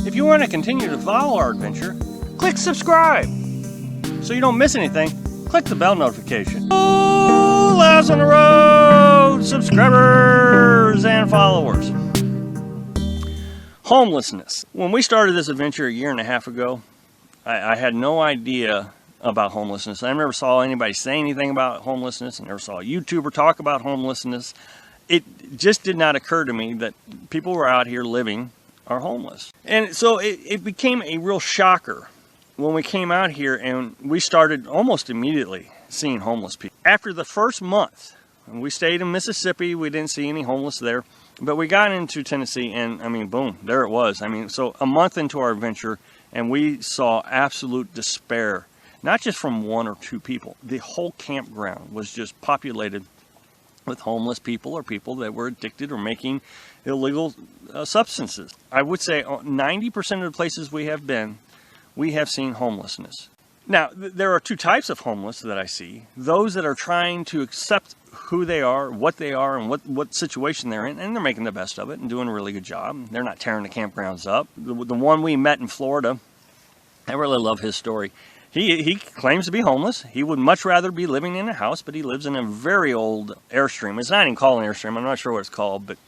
If you want to continue to follow our adventure, click subscribe. So you don't miss anything, click the bell notification. Oh, Laughs on the Road, subscribers and followers. Homelessness. When we started this adventure a year and a half ago, I had no idea about homelessness. I never saw anybody say anything about homelessness. I never saw a YouTuber talk about homelessness. It just did not occur to me that people were out here living are homeless. And so it became a real shocker when we came out here and we started almost immediately seeing homeless people. After the first month, we stayed in Mississippi, we didn't see any homeless there, but we got into Tennessee and I mean, boom, there it was. I mean, so a month into our adventure and we saw absolute despair, not just from one or two people. The whole campground was just populated with homeless people or people that were addicted or making illegal substances. I would say 90% of the places we have been, we have seen homelessness. Now, there are two types of homeless that I see. Those that are trying to accept who they are, and what situation they're in, and they're making the best of it and doing a really good job. They're not tearing the campgrounds up. The one we met in Florida, I really love his story. He claims to be homeless. He would much rather be living in a house, but he lives in a very old Airstream. It's not even called an Airstream. I'm not sure what it's called, but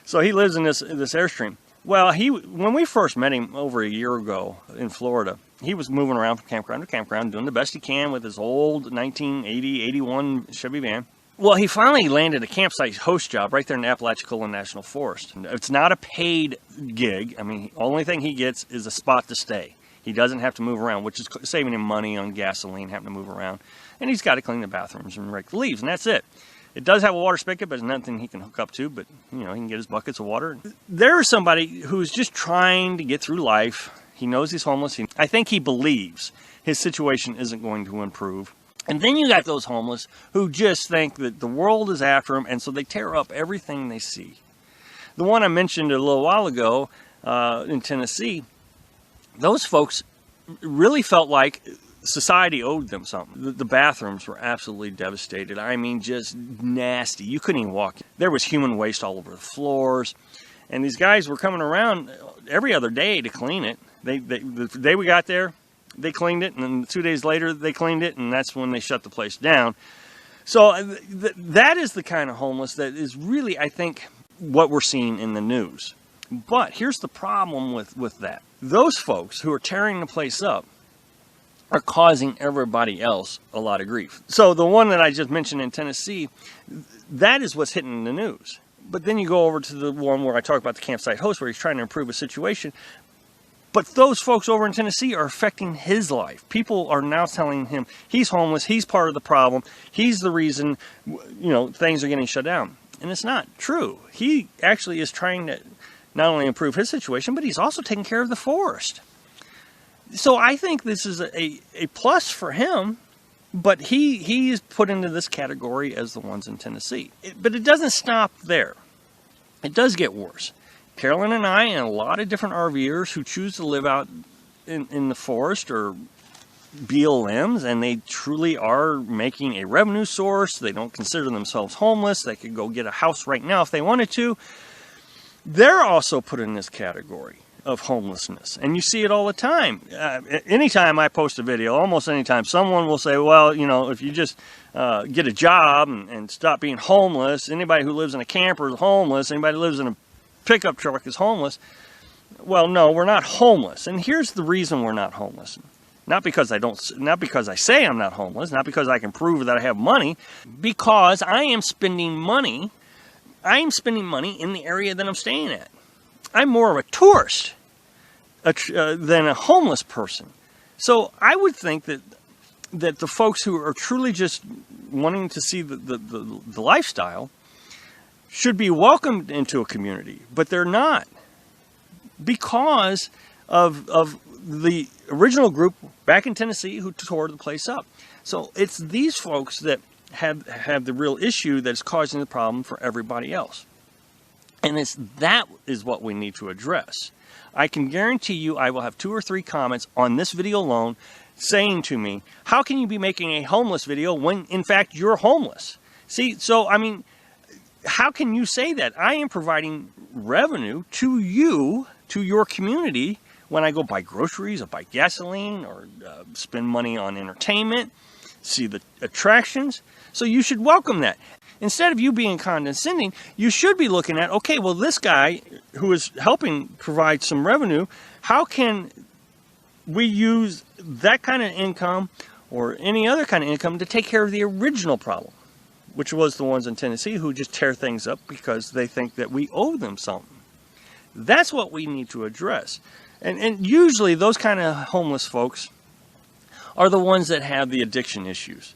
so he lives in this Airstream. Well, when we first met him over a year ago in Florida, he was moving around from campground to campground, doing the best he can with his old 1980, 81 Chevy van. Well, he finally landed a campsite host job right there in the Apalachicola National Forest. It's not a paid gig. I mean, the only thing he gets is a spot to stay. He doesn't have to move around, which is saving him money on gasoline, having to move around. And he's got to clean the bathrooms and rake the leaves, and that's it. It does have a water spigot, but there's nothing he can hook up to, but, you know, he can get his buckets of water. There's somebody who's just trying to get through life. He knows he's homeless. I think he believes his situation isn't going to improve. And then you got those homeless who just think that the world is after them, and so they tear up everything they see. The one I mentioned a little while ago in Tennessee, those folks really felt like society owed them something. The bathrooms were absolutely devastated. I mean, just nasty. You couldn't even walk. There was human waste all over the floors. And these guys were coming around every other day to clean it. The day we got there, they cleaned it. And then 2 days later, they cleaned it. And that's when they shut the place down. So that is the kind of homeless that is really, I think, what we're seeing in the news. But here's the problem with that. Those folks who are tearing the place up are causing everybody else a lot of grief. So the one that I just mentioned in Tennessee, that is what's hitting the news. But then you go over to the one where I talk about the campsite host where he's trying to improve a situation. But those folks over in Tennessee are affecting his life. People are now telling him he's homeless, he's part of the problem, he's the reason, you know, things are getting shut down. And it's not true. He actually is trying to not only improve his situation, but he's also taking care of the forest. So I think this is a plus for him, but he is put into this category as the ones in Tennessee. But it doesn't stop there. It does get worse. Carolyn and I and a lot of different RVers who choose to live out in the forest or BLMs, and they truly are making a revenue source. They don't consider themselves homeless. They could go get a house right now if they wanted to. They're also put in this category of homelessness. And you see it all the time. Anytime I post a video, almost anytime, someone will say, well, you know, if you just get a job and stop being homeless, anybody who lives in a camper is homeless, anybody who lives in a pickup truck is homeless. Well, no, we're not homeless. And here's the reason we're not homeless. Not because I say I'm not homeless, not because I can prove that I have money, because I am spending money in the area that I'm staying at. I'm more of a tourist than a homeless person. So I would think that the folks who are truly just wanting to see the lifestyle should be welcomed into a community, but they're not, because of the original group back in Tennessee who tore the place up. So it's these folks that have the real issue that's causing the problem for everybody else. And that is what we need to address. I can guarantee you I will have 2 or 3 comments on this video alone saying to me, how can you be making a homeless video when in fact you're homeless? See, so I mean, how can you say that? I am providing revenue to you, to your community, when I go buy groceries or buy gasoline or spend money on entertainment, see the attractions. So you should welcome that. Instead of you being condescending, you should be looking at, okay, well, this guy who is helping provide some revenue, how can we use that kind of income or any other kind of income to take care of the original problem, which was the ones in Tennessee who just tear things up because they think that we owe them something. That's what we need to address. And usually those kind of homeless folks are the ones that have the addiction issues.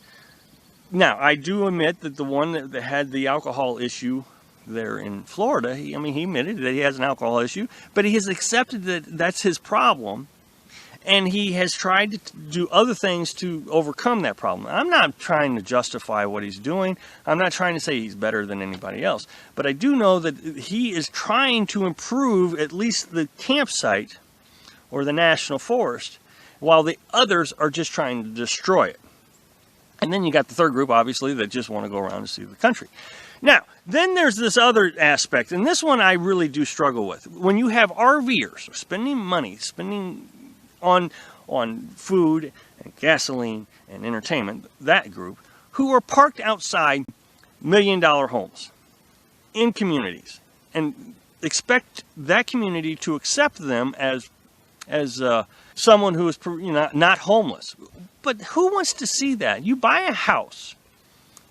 Now, I do admit that the one that had the alcohol issue there in Florida, he admitted that he has an alcohol issue, but he has accepted that that's his problem, and he has tried to do other things to overcome that problem. I'm not trying to justify what he's doing. I'm not trying to say he's better than anybody else, but I do know that he is trying to improve at least the campsite or the national forest, while the others are just trying to destroy it. And then you got the third group, obviously, that just want to go around and see the country. Now, then there's this other aspect, and this one I really do struggle with. When you have RVers spending money, spending on food and gasoline and entertainment, that group, who are parked outside $1 million homes in communities, and expect that community to accept them as someone who is not homeless. But who wants to see that? You buy a house.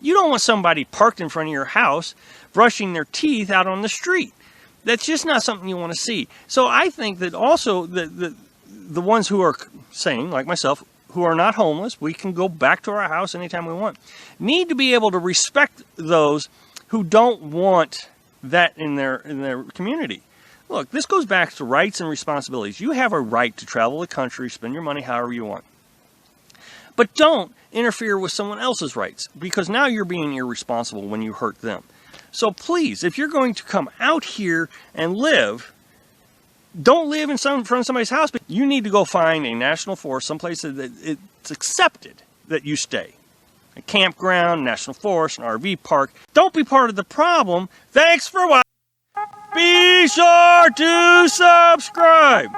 You don't want somebody parked in front of your house brushing their teeth out on the street. That's just not something you want to see. So I think that also the ones who are saying, like myself, who are not homeless, we can go back to our house anytime we want, need to be able to respect those who don't want that in their community. Look, this goes back to rights and responsibilities. You have a right to travel the country, spend your money however you want. But don't interfere with someone else's rights, because now you're being irresponsible when you hurt them. So please, if you're going to come out here and live, don't live in front of somebody's house. But you need to go find a national forest, someplace that it's accepted that you stay. A campground, national forest, an RV park. Don't be part of the problem. Thanks for watching. Be sure to subscribe.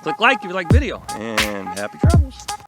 Click like if you like the video, and happy travels.